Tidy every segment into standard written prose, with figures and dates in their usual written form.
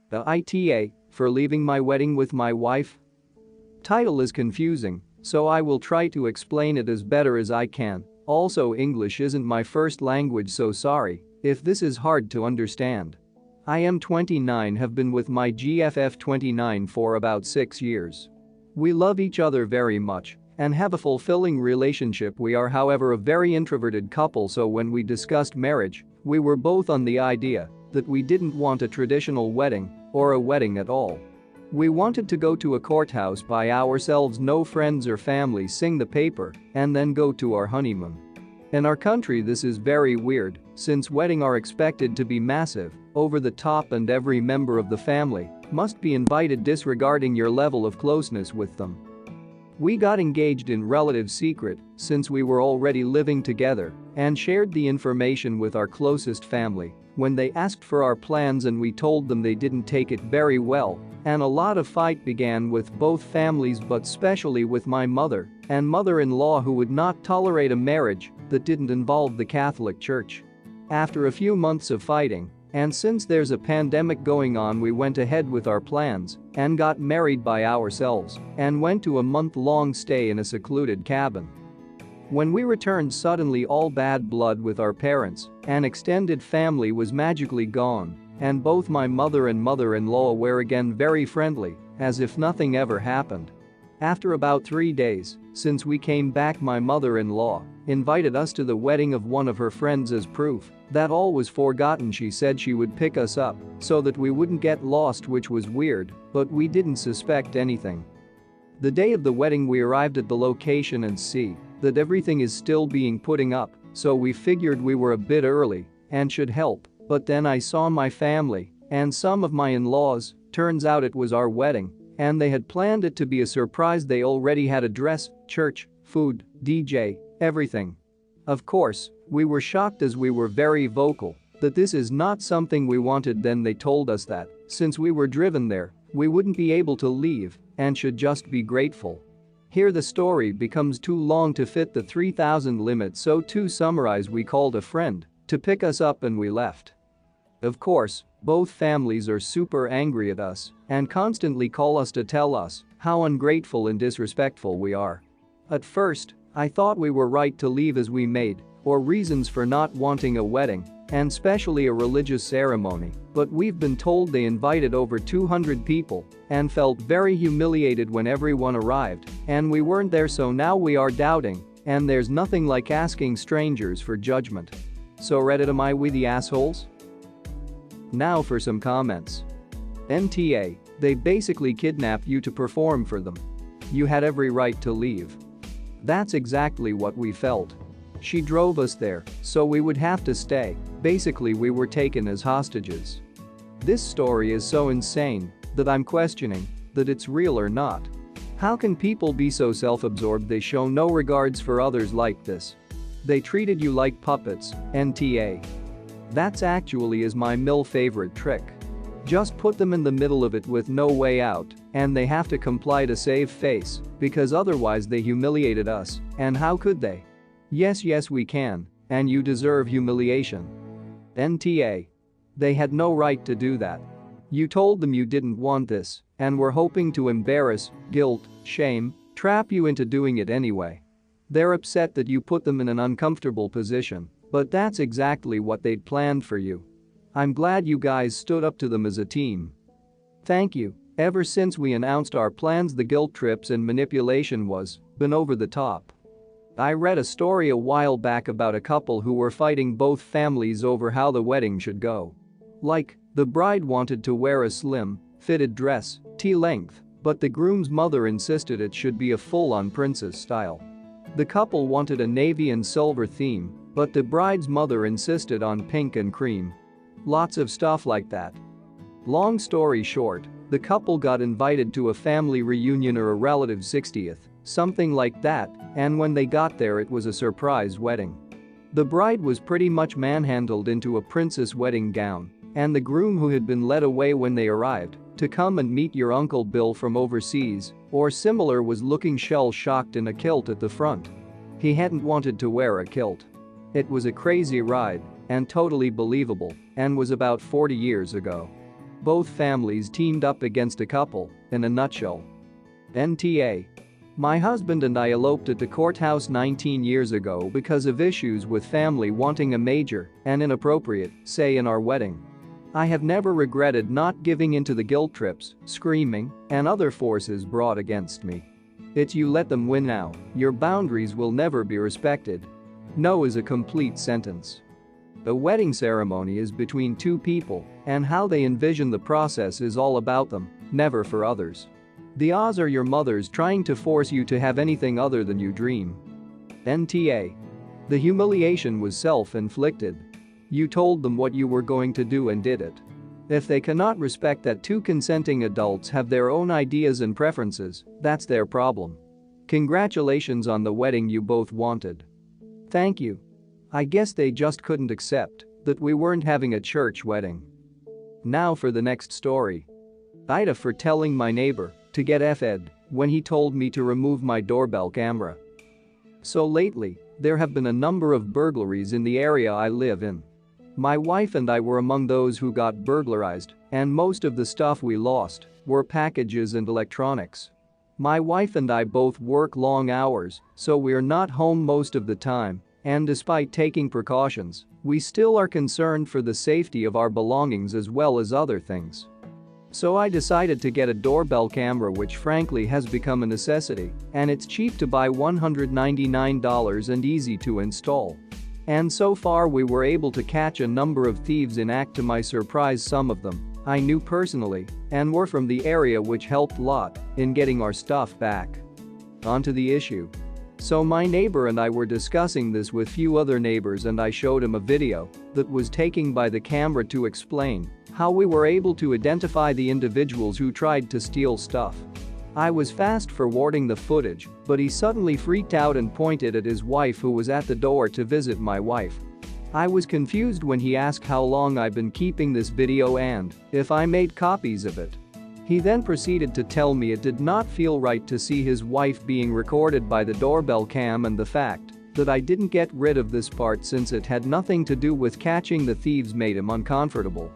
The AITA for leaving my wedding with my wife? Title is confusing, so I will try to explain it as better as I can. Also, English isn't my first language, so sorry if this is hard to understand. I am 29, have been with my GFF 29 for about 6 years. We love each other very much and have a fulfilling relationship. We are, however, a very introverted couple, so when we discussed marriage, we were both on the idea that we didn't want a traditional wedding or a wedding at all. We wanted to go to a courthouse by ourselves, no friends or family, sing the paper, and then go to our honeymoon. In our country this is very weird, since weddings are expected to be massive, over the top, and every member of the family must be invited disregarding your level of closeness with them. We got engaged in relative secret since we were already living together and shared the information with our closest family. When they asked for our plans and we told them, they didn't take it very well, and a lot of fight began with both families, but especially with my mother and mother-in-law, who would not tolerate a marriage that didn't involve the Catholic Church. After a few months of fighting, and since there's a pandemic going on, we went ahead with our plans and got married by ourselves and went to a month-long stay in a secluded cabin. When we returned, suddenly all bad blood with our parents and extended family was magically gone, and both my mother and mother-in-law were again very friendly, as if nothing ever happened. After about 3 days since we came back, my mother-in-law invited us to the wedding of one of her friends as proof that all was forgotten. She said she would pick us up so that we wouldn't get lost, which was weird, but we didn't suspect anything. The day of the wedding we arrived at the location and see that everything is still being putting up, so we figured we were a bit early and should help, but then I saw my family and some of my in-laws. Turns out it was our wedding and they had planned it to be a surprise. They already had a dress, church, food, DJ, everything. Of course, we were shocked as we were very vocal that this is not something we wanted. Then they told us that since we were driven there, we wouldn't be able to leave and should just be grateful. Here the story becomes too long to fit the 3,000 limit, so to summarize, we called a friend to pick us up and we left. Of course, both families are super angry at us and constantly call us to tell us how ungrateful and disrespectful we are. At first, I thought we were right to leave as we made or reasons for not wanting a wedding, and especially a religious ceremony, but we've been told they invited over 200 people and felt very humiliated when everyone arrived and we weren't there, so now we are doubting, and there's nothing like asking strangers for judgment. So Reddit, am I we the assholes? Now for some comments. NTA, they basically kidnapped you to perform for them. You had every right to leave. That's exactly what we felt. She drove us there, so we would have to stay. Basically, we were taken as hostages. This story is so insane that I'm questioning that it's real or not. How can people be so self-absorbed they show no regards for others like this? They treated you like puppets, NTA. That's actually is my favorite trick. Just put them in the middle of it with no way out, and they have to comply to save face, because otherwise they humiliated us, and how could they? Yes, we can, and you deserve humiliation. NTA. They had no right to do that. You told them you didn't want this and were hoping to embarrass, guilt, shame, trap you into doing it anyway. They're upset that you put them in an uncomfortable position, but that's exactly what they'd planned for you. I'm glad you guys stood up to them as a team. Thank you. Ever since we announced our plans, the guilt trips and manipulation was been over the top. I read a story a while back about a couple who were fighting both families over how the wedding should go. Like, the bride wanted to wear a slim, fitted dress, T-length, but the groom's mother insisted it should be a full-on princess style. The couple wanted a navy and silver theme, but the bride's mother insisted on pink and cream. Lots of stuff like that. Long story short, the couple got invited to a family reunion or a relative's 60th, something like that, and when they got there it was a surprise wedding. The bride was pretty much manhandled into a princess wedding gown, and the groom, who had been led away when they arrived to come and meet your Uncle Bill from overseas or similar, was looking shell-shocked in a kilt at the front. He hadn't wanted to wear a kilt. It was a crazy ride and totally believable, and was about 40 years ago. Both families teamed up against a couple, in a nutshell. NTA. My husband and I eloped at the courthouse 19 years ago because of issues with family wanting a major and inappropriate say in our wedding. I have never regretted not giving into the guilt trips, screaming, and other forces brought against me. It's you let them win now, your boundaries will never be respected. No is a complete sentence. The wedding ceremony is between two people, and how they envision the process is all about them, never for others. The odds are your mother's trying to force you to have anything other than you dream. NTA. The humiliation was self-inflicted. You told them what you were going to do and did it. If they cannot respect that two consenting adults have their own ideas and preferences, that's their problem. Congratulations on the wedding you both wanted. Thank you. I guess they just couldn't accept that we weren't having a church wedding. Now for the next story. AITA for telling my neighbor to get FED when he told me to remove my doorbell camera. So lately, there have been a number of burglaries in the area I live in. My wife and I were among those who got burglarized, and most of the stuff we lost were packages and electronics. My wife and I both work long hours, so we're not home most of the time, and despite taking precautions, we still are concerned for the safety of our belongings as well as other things. So I decided to get a doorbell camera, which frankly has become a necessity, and it's cheap to buy, $199, and easy to install. And so far we were able to catch a number of thieves in act. To my surprise, some of them I knew personally and were from the area, which helped a lot in getting our stuff back. Onto the issue. So my neighbor and I were discussing this with few other neighbors, and I showed him a video that was taken by the camera to explain how we were able to identify the individuals who tried to steal stuff. I was fast forwarding the footage, but he suddenly freaked out and pointed at his wife, who was at the door to visit my wife. I was confused when he asked how long I've been keeping this video and if I made copies of it. He then proceeded to tell me it did not feel right to see his wife being recorded by the doorbell cam, and the fact that I didn't get rid of this part since it had nothing to do with catching the thieves made him uncomfortable.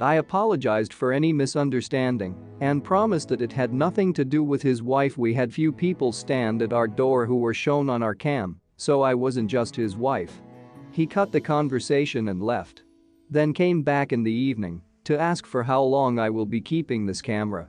I apologized for any misunderstanding and promised that it had nothing to do with his wife. We had few people stand at our door who were shown on our cam, so I wasn't just his wife. He cut the conversation and left. Then came back in the evening to ask for how long I will be keeping this camera.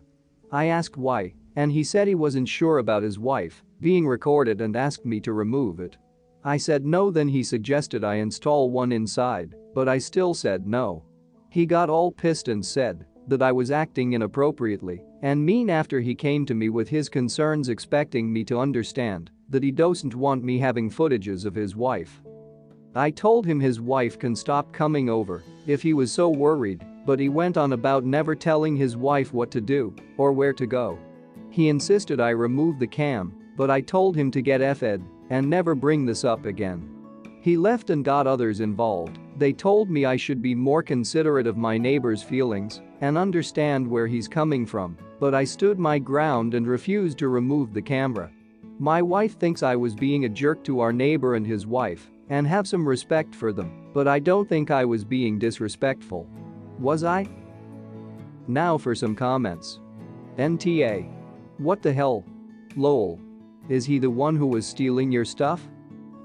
I asked why, and he said he wasn't sure about his wife being recorded and asked me to remove it. I said no. Then he suggested I install one inside, but I still said no. He got all pissed and said that I was acting inappropriately and mean after he came to me with his concerns, expecting me to understand that he doesn't want me having footages of his wife. I told him his wife can stop coming over if he was so worried, but he went on about never telling his wife what to do or where to go. He insisted I remove the cam, but I told him to get FED and never bring this up again. He left and got others involved. They told me I should be more considerate of my neighbor's feelings and understand where he's coming from, but I stood my ground and refused to remove the camera. My wife thinks I was being a jerk to our neighbor and his wife and have some respect for them, but I don't think I was being disrespectful. Was I? Now for some comments. NTA. What the hell? LOL. Is he the one who was stealing your stuff?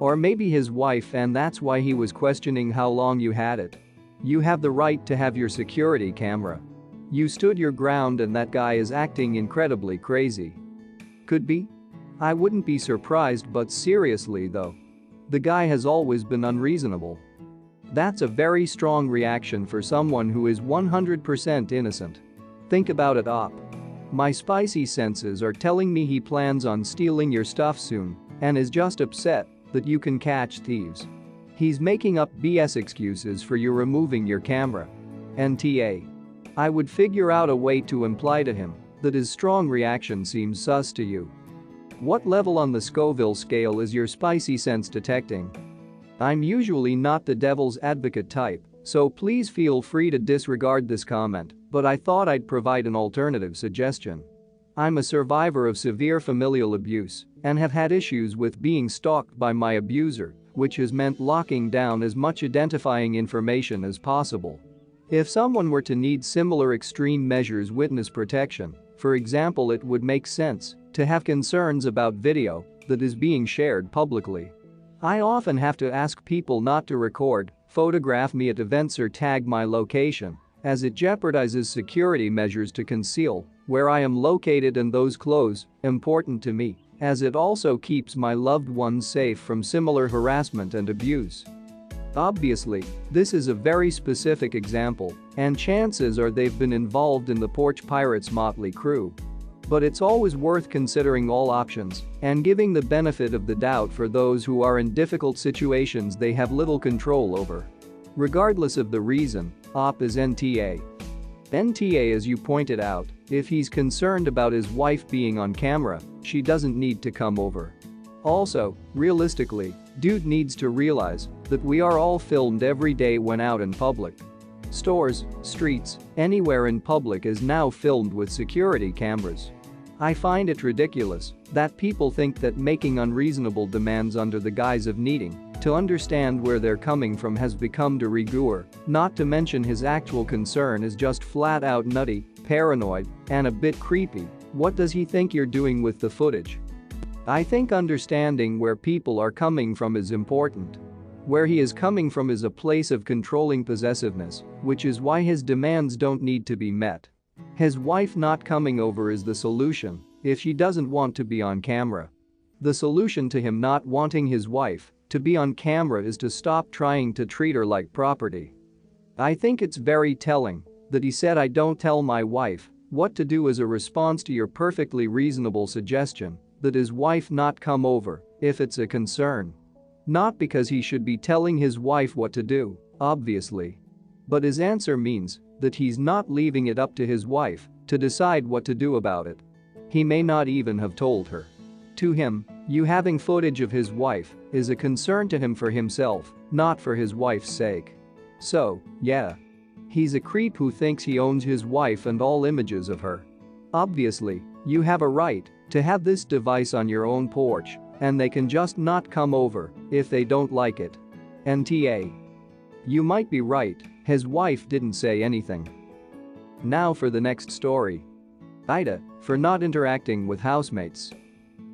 Or maybe his wife, and that's why he was questioning how long you had it. You have the right to have your security camera. You stood your ground, and that guy is acting incredibly crazy. Could be. I wouldn't be surprised, but seriously though. The guy has always been unreasonable. That's a very strong reaction for someone who is 100% innocent. Think about it, op. My spicy senses are telling me he plans on stealing your stuff soon and is just upset that you can catch thieves. He's making up BS excuses for you removing your camera. NTA. I would figure out a way to imply to him that his strong reaction seems sus to you. What level on the Scoville scale is your spicy sense detecting? I'm usually not the devil's advocate type, so please feel free to disregard this comment, but I thought I'd provide an alternative suggestion. I'm a survivor of severe familial abuse and have had issues with being stalked by my abuser, which has meant locking down as much identifying information as possible. If someone were to need similar extreme measures witness protection, for example, it would make sense to have concerns about video that is being shared publicly. I often have to ask people not to record, photograph me at events or tag my location, as it jeopardizes security measures to conceal where I am located and those close, important to me, as it also keeps my loved ones safe from similar harassment and abuse. Obviously, this is a very specific example, and chances are they've been involved in the Porch Pirates' motley crew. But it's always worth considering all options and giving the benefit of the doubt for those who are in difficult situations they have little control over. Regardless of the reason, OP is NTA. NTA, as you pointed out, if he's concerned about his wife being on camera, she doesn't need to come over. Also, realistically, dude needs to realize that we are all filmed every day when out in public. Stores, streets, anywhere in public is now filmed with security cameras. I find it ridiculous that people think that making unreasonable demands under the guise of needing to understand where they're coming from has become de rigueur, not to mention his actual concern is just flat out nutty, paranoid, and a bit creepy. What does he think you're doing with the footage? I think understanding where people are coming from is important. Where he is coming from is a place of controlling possessiveness, which is why his demands don't need to be met. His wife not coming over is the solution if she doesn't want to be on camera. The solution to him not wanting his wife to be on camera is to stop trying to treat her like property. I think it's very telling that he said, "I don't tell my wife what to do," as a response to your perfectly reasonable suggestion that his wife not come over if it's a concern. Not because he should be telling his wife what to do, obviously. But his answer means that he's not leaving it up to his wife to decide what to do about it. He may not even have told her. To him, you having footage of his wife is a concern to him for himself, not for his wife's sake. So, yeah. He's a creep who thinks he owns his wife and all images of her. Obviously, you have a right to have this device on your own porch, and they can just not come over if they don't like it. NTA. You might be right, his wife didn't say anything. Now for the next story. AITA for not interacting with housemates.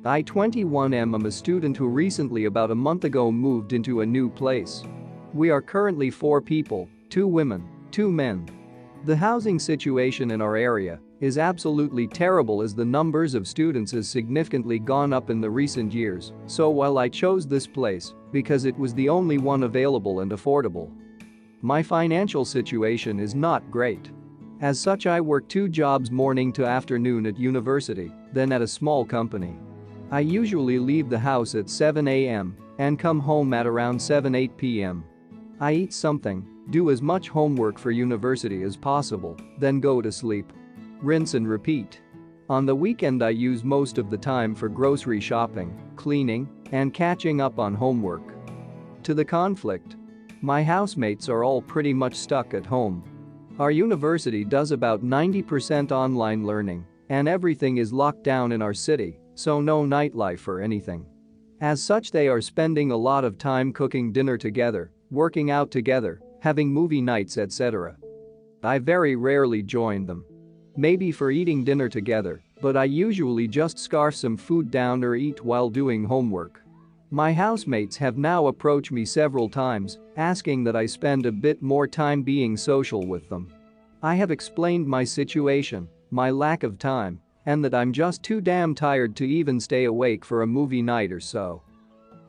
I, 21, am a student who recently, about a month ago, moved into a new place. We are currently 4 people, 2 women, 2 men. The housing situation in our area is absolutely terrible as the numbers of students has significantly gone up in the recent years, so while I chose this place because it was the only one available and affordable, my financial situation is not great. As such, I work 2 jobs morning to afternoon at university, then at a small company. I usually leave the house at 7 a.m. and come home at around 7-8 p.m. I eat something, do as much homework for university as possible, then go to sleep. Rinse and repeat. On the weekend I use most of the time for grocery shopping, cleaning, and catching up on homework. To the conflict. My housemates are all pretty much stuck at home. Our university does about 90% online learning, and everything is locked down in our city, so no nightlife or anything. As such, they are spending a lot of time cooking dinner together, working out together, having movie nights, etc. I very rarely join them. Maybe for eating dinner together, but I usually just scarf some food down or eat while doing homework. My housemates have now approached me several times, asking that I spend a bit more time being social with them. I have explained my situation, my lack of time, and that I'm just too damn tired to even stay awake for a movie night or so.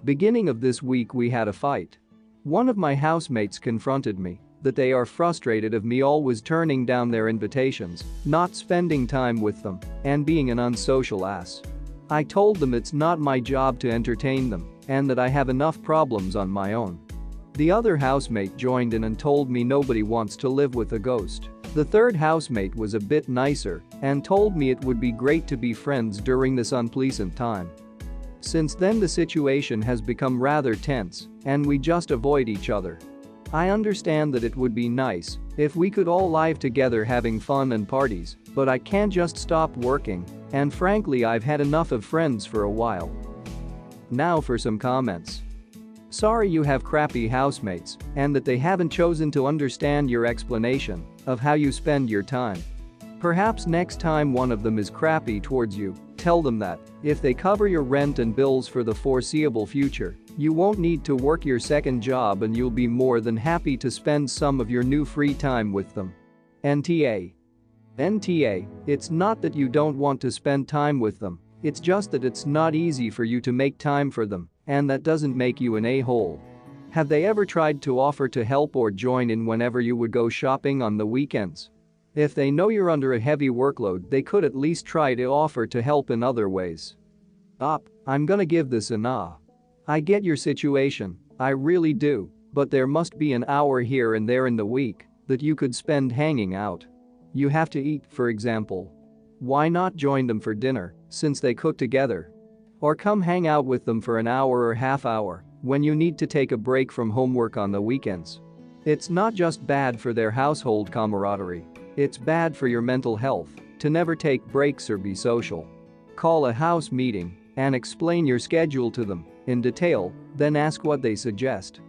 Beginning of this week we had a fight. One of my housemates confronted me that they are frustrated of me always turning down their invitations, not spending time with them, and being an unsocial ass. I told them it's not my job to entertain them and that I have enough problems on my own. The other housemate joined in and told me nobody wants to live with a ghost. The third housemate was a bit nicer and told me it would be great to be friends during this unpleasant time. Since then the situation has become rather tense and we just avoid each other. I understand that it would be nice if we could all live together having fun and parties, but I can't just stop working, and frankly I've had enough of friends for a while. Now for some comments. Sorry you have crappy housemates and that they haven't chosen to understand your explanation of how you spend your time. Perhaps next time one of them is crappy towards you, tell them that if they cover your rent and bills for the foreseeable future, you won't need to work your second job and you'll be more than happy to spend some of your new free time with them. NTA. It's not that you don't want to spend time with them, it's just that it's not easy for you to make time for them, and that doesn't make you an a-hole. Have they ever tried to offer to help or join in whenever you would go shopping on the weekends? If they know you're under a heavy workload, they could at least try to offer to help in other ways. I'm gonna give this an ah. I get your situation, I really do, but there must be an hour here and there in the week that you could spend hanging out. You have to eat, for example. Why not join them for dinner, since they cook together? Or come hang out with them for an hour or half hour when you need to take a break from homework on the weekends. It's not just bad for their household camaraderie, it's bad for your mental health to never take breaks or be social. Call a house meeting and explain your schedule to them in detail, then ask what they suggest.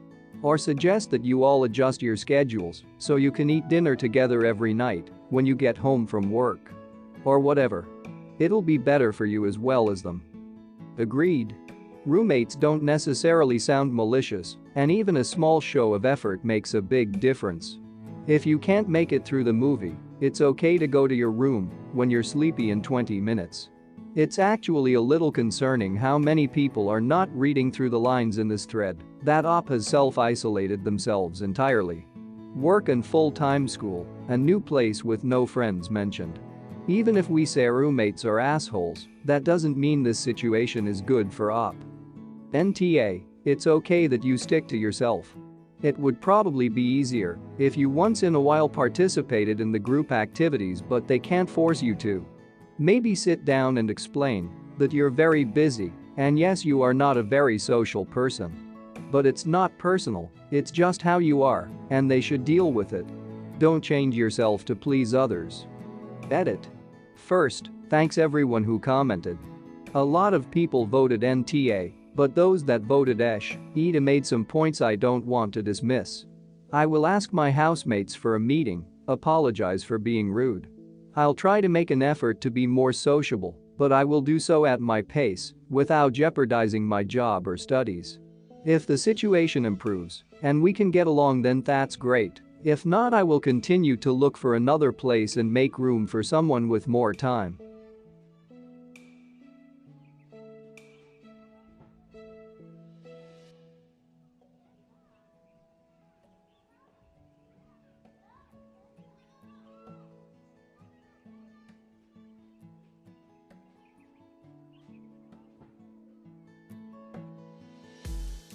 Or suggest that you all adjust your schedules so you can eat dinner together every night when you get home from work. Or whatever. It'll be better for you as well as them. Agreed. Roommates don't necessarily sound malicious, and even a small show of effort makes a big difference. If you can't make it through the movie, it's okay to go to your room when you're sleepy in 20 minutes. It's actually a little concerning how many people are not reading through the lines in this thread. That op has self-isolated themselves entirely. Work and full-time school, a new place with no friends mentioned. Even if we say roommates are assholes, that doesn't mean this situation is good for op. NTA, it's okay that you stick to yourself. It would probably be easier if you once in a while participated in the group activities, but they can't force you to. Maybe sit down and explain that you're very busy, and yes, you are not a very social person. But it's not personal, it's just how you are, and they should deal with it. Don't change yourself to please others. Edit. First, thanks everyone who commented. A lot of people voted NTA, but those that voted AITA made some points I don't want to dismiss. I will ask my housemates for a meeting, apologize for being rude. I'll try to make an effort to be more sociable, but I will do so at my pace, without jeopardizing my job or studies. If the situation improves and we can get along, then that's great. If not, I will continue to look for another place and make room for someone with more time.